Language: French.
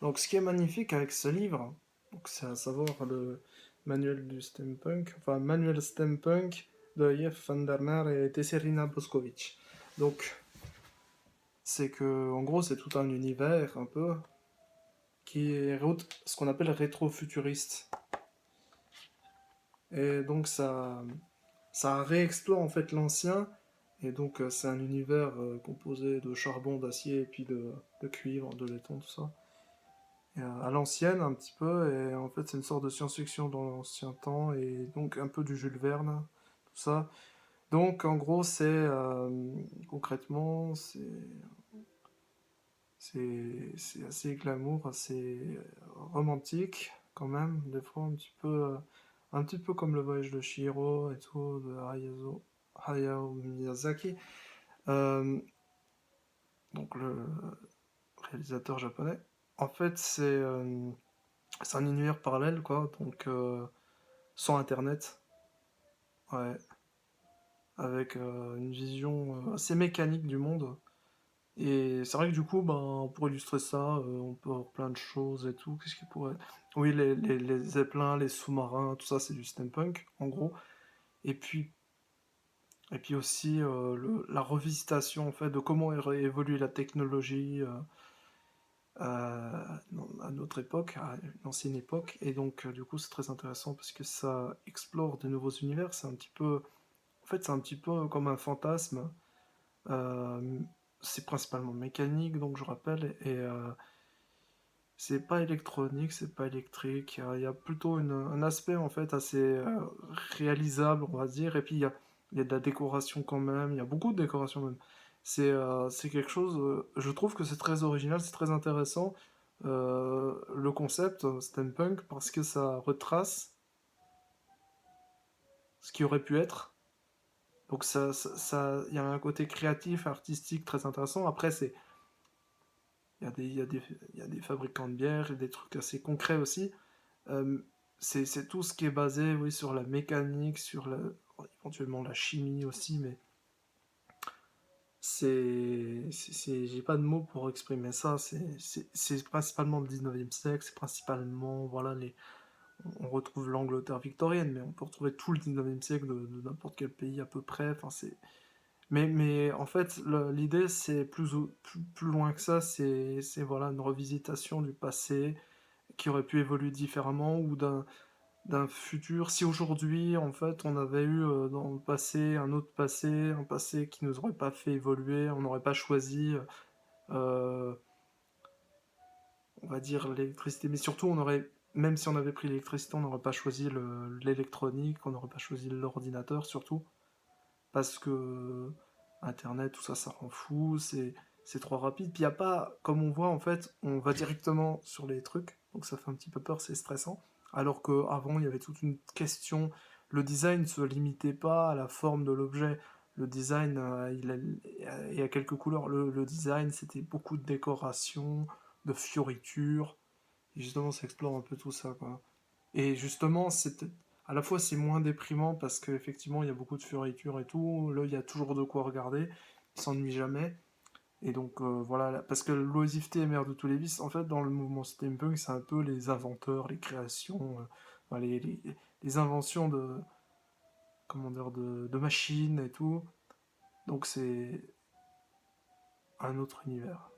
Donc, ce qui est magnifique avec ce livre, donc c'est à savoir le manuel du steampunk, enfin manuel steampunk de Jeff van der Meer et Tesserina Boskovic. Donc, c'est que, en gros, c'est tout un univers un peu qui est ce qu'on appelle rétro-futuriste. Et donc, ça réexplore en fait l'ancien. Et donc, c'est un univers composé de charbon, d'acier et puis de cuivre, de laiton, tout ça. Et, à l'ancienne un petit peu, et en fait c'est une sorte de science-fiction dans l'ancien temps, et donc un peu du Jules Verne, tout ça. Donc en gros c'est concrètement c'est assez glamour, assez romantique quand même, des fois un petit peu comme le voyage de Chihiro et tout de Hayao Miyazaki. Euh, donc le réalisateur japonais. En fait c'est un univers parallèle quoi, donc sans internet, ouais, avec une vision assez mécanique du monde. Et c'est vrai que du coup, ben, pour illustrer ça, on peut avoir plein de choses et tout. Qu'est-ce qu'il pourrait... Oui, les zeppelins, les sous-marins, tout ça, c'est du steampunk, en gros. Et puis, et puis aussi la revisitation, en fait, de comment évolue la technologie à notre époque, à une ancienne époque. Et donc, du coup, c'est très intéressant parce que ça explore de nouveaux univers. C'est un petit peu... En fait, c'est un petit peu comme un fantasme. Euh, c'est principalement mécanique, donc je rappelle, et c'est pas électronique, c'est pas électrique. Il y a plutôt un aspect en fait assez réalisable, on va dire, et puis il y a de la décoration quand même, il y a beaucoup de décoration même. C'est quelque chose, je trouve que c'est très original, c'est très intéressant, le concept steampunk, parce que ça retrace ce qui aurait pu être. Donc il y a un côté créatif, artistique très intéressant. Après, il y a il y a des fabricants de bière et des trucs assez concrets aussi. Euh, c'est tout ce qui est basé, oui, sur la mécanique, éventuellement la chimie aussi, mais j'ai pas de mots pour exprimer ça. C'est principalement le 19e siècle, c'est principalement, voilà, on retrouve l'Angleterre victorienne, mais on peut retrouver tout le 19e siècle de n'importe quel pays à peu près. Enfin, mais en fait, l'idée, c'est plus loin que ça, voilà, une revisitation du passé qui aurait pu évoluer différemment ou d'un futur. Si aujourd'hui, en fait, on avait eu dans le passé un autre passé, un passé qui nous aurait pas fait évoluer, on n'aurait pas choisi, euh, on va dire, l'électricité, mais surtout, même si on avait pris l'électricité, on n'aurait pas choisi l'électronique, on n'aurait pas choisi l'ordinateur, surtout, parce que Internet, tout ça, ça rend fou, c'est trop rapide. Puis il y a pas, comme on voit, en fait, on va directement sur les trucs, donc ça fait un petit peu peur, c'est stressant. Alors qu'avant, il y avait toute une question. Le design ne se limitait pas à la forme de l'objet. Le design, il y a quelques couleurs. Le design, c'était beaucoup de décoration, de fioritures. Et justement, ça explore un peu tout ça, quoi. Et justement, à la fois c'est moins déprimant parce qu'effectivement il y a beaucoup de fioritures et tout. Là, il y a toujours de quoi regarder. Il s'ennuie jamais. Et donc voilà, parce que l'oisiveté est mère de tous les vices. En fait, dans le mouvement steampunk, c'est un peu les inventeurs, les créations, enfin, les inventions comment dire, de machines et tout. Donc c'est un autre univers.